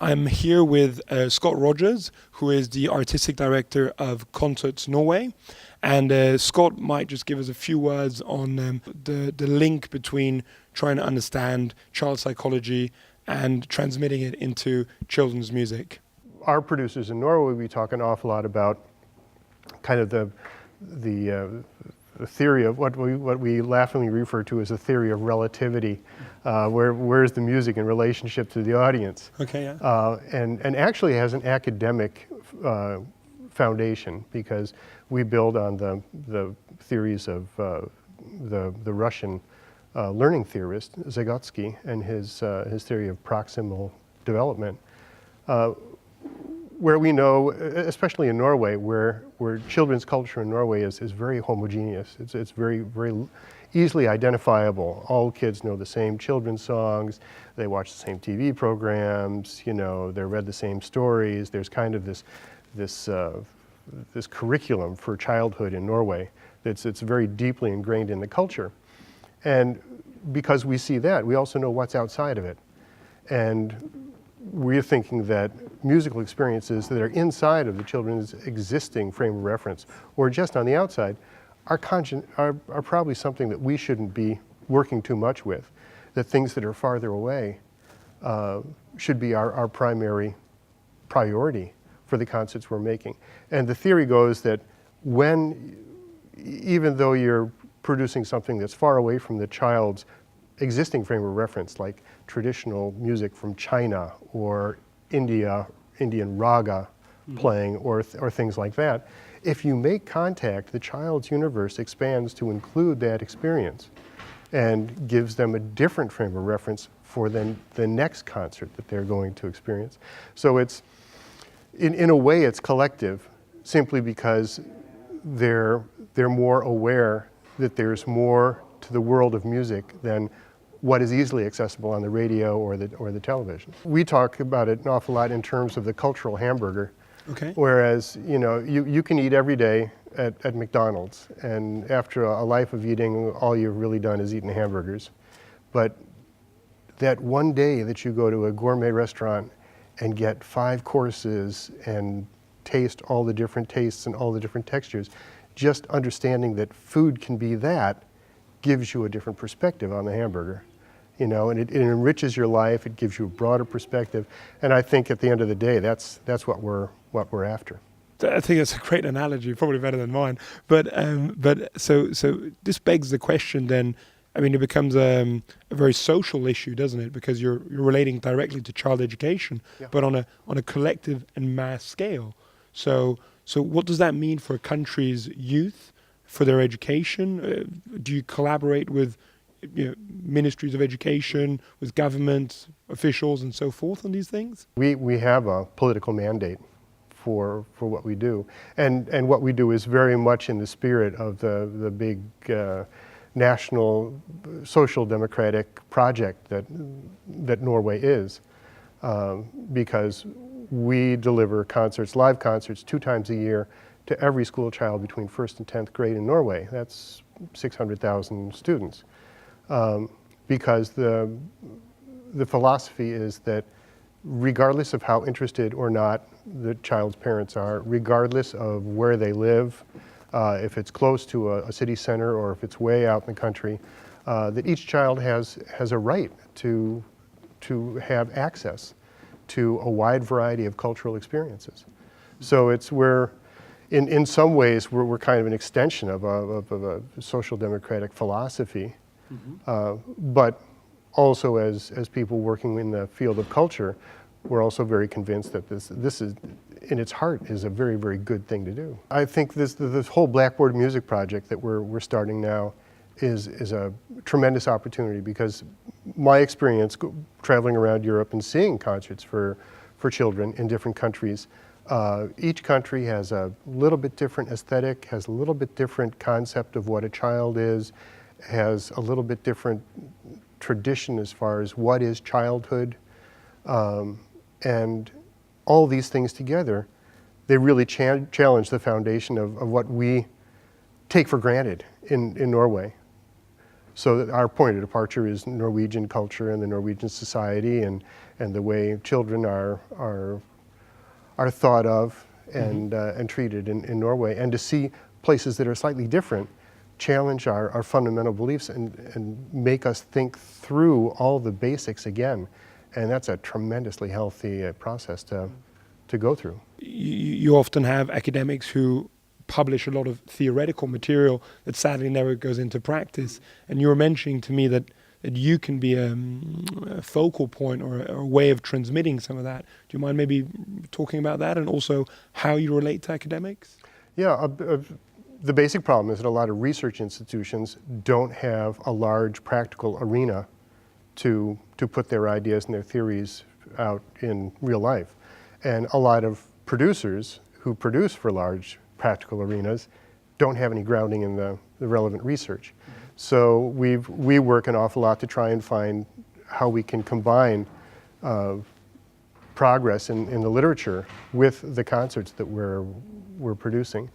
I'm here with Scott Rogers, who is the artistic director of Concerts Norway. And Scott might just give us a few words on the link between trying to understand child psychology and transmitting it into children's music. Our producers in Norway, we talk an awful lot about kind of the theory of what we laughingly refer to as a theory of relativity. Where's the music in relationship to the audience? Okay, yeah. And actually has an academic foundation, because we build on the theories of the Russian learning theorist Vygotsky and his theory of proximal development, where we know, especially in Norway, where children's culture in Norway is very homogeneous. It's very easily identifiable. All kids know the same children's songs. They watch the same TV programs. You know, they read the same stories. There's kind of this curriculum for childhood in Norway it's very deeply ingrained in the culture. And because we see that, we also know what's outside of it. And we're thinking that musical experiences that are inside of the children's existing frame of reference, or just on the outside, are probably something that we shouldn't be working too much with. That things that are farther away should be our primary priority for the concerts we're making. And the theory goes that even though you're producing something that's far away from the child's existing frame of reference, like traditional music from China or Indian raga playing, or things like that, if you make contact, the child's universe expands to include that experience and gives them a different frame of reference for the next concert that they're going to experience. So it's, in a way, it's collective, simply because they're more aware that there's more to the world of music than what is easily accessible on the radio or the television. We talk about it an awful lot in terms of the cultural hamburger. Okay. Whereas, you know, you can eat every day at McDonald's, and after a life of eating, all you've really done is eaten hamburgers. But that one day that you go to a gourmet restaurant and get 5 courses and taste all the different tastes and all the different textures, just understanding that food can be that gives you a different perspective on the hamburger. You know, and it enriches your life, it gives you a broader perspective, and I think at the end of the day, that's what we're after. I think that's a great analogy, probably better than mine. But so this begs the question then. I mean, it becomes a very social issue, doesn't it? Because you're relating directly to child education, yeah, but on a collective and mass scale. So what does that mean for a country's youth, for their education? Do you collaborate with ministries of education, with government officials and so forth on these things? We have a political mandate for what we do, and what we do is very much in the spirit of the big national social democratic project that Norway is, because we deliver concerts, live concerts, 2 times a year to every school child between 1st and 10th grade in Norway. That's 600,000 students. Because the philosophy is that regardless of how interested or not the child's parents are, regardless of where they live, if it's close to a city center or if it's way out in the country, that each child has a right to have access to a wide variety of cultural experiences. So in some ways we're kind of an extension of a social democratic philosophy. But also as people working in the field of culture, we're also very convinced that this is, in its heart, is a very, very good thing to do. I think this whole Blackboard Music project that we're starting now is a tremendous opportunity, because my experience traveling around Europe and seeing concerts for children in different countries, each country has a little bit different aesthetic, has a little bit different concept of what a child is, has a little bit different tradition as far as what is childhood, and all these things together, they really challenge the foundation of what we take for granted in Norway. So that our point of departure is Norwegian culture and the Norwegian society and the way children are thought of and treated in Norway. And to see places that are slightly different challenge our fundamental beliefs and make us think through all the basics again. And that's a tremendously healthy process to go through. You often have academics who publish a lot of theoretical material that sadly never goes into practice. And you were mentioning to me that you can be a focal point or a way of transmitting some of that. Do you mind maybe talking about that and also how you relate to academics? Yeah, the basic problem is that a lot of research institutions don't have a large practical arena to put their ideas and their theories out in real life. And a lot of producers who produce for large practical arenas don't have any grounding in the relevant research. So we work an awful lot to try and find how we can combine progress in the literature with the concerts that we're producing.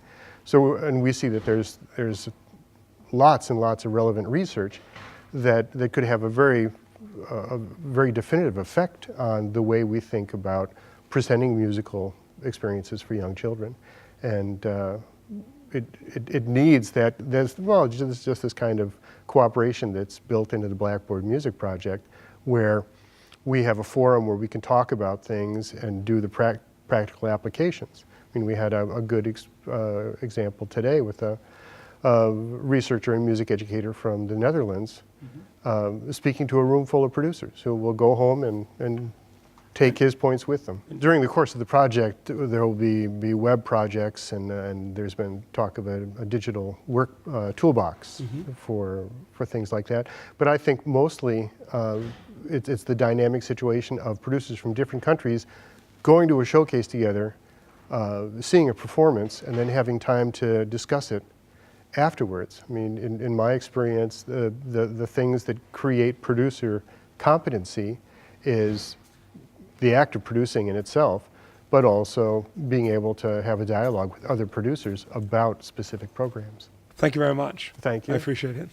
So, and we see that there's lots and lots of relevant research that could have a very definitive effect on the way we think about presenting musical experiences for young children. And it needs that, there's just this kind of cooperation that's built into the Blackboard Music Project, where we have a forum where we can talk about things and do the practical applications. I mean, we had a good example today with a researcher and music educator from the Netherlands speaking to a room full of producers who will go home and take his points with them. During the course of the project, there will be web projects, and there's been talk of a digital work toolbox for things like that. But I think mostly it's the dynamic situation of producers from different countries going to a showcase together, seeing a performance, and then having time to discuss it afterwards. I mean, in my experience, the things that create producer competency is the act of producing in itself, but also being able to have a dialogue with other producers about specific programs. Thank you very much. Thank you. I appreciate it.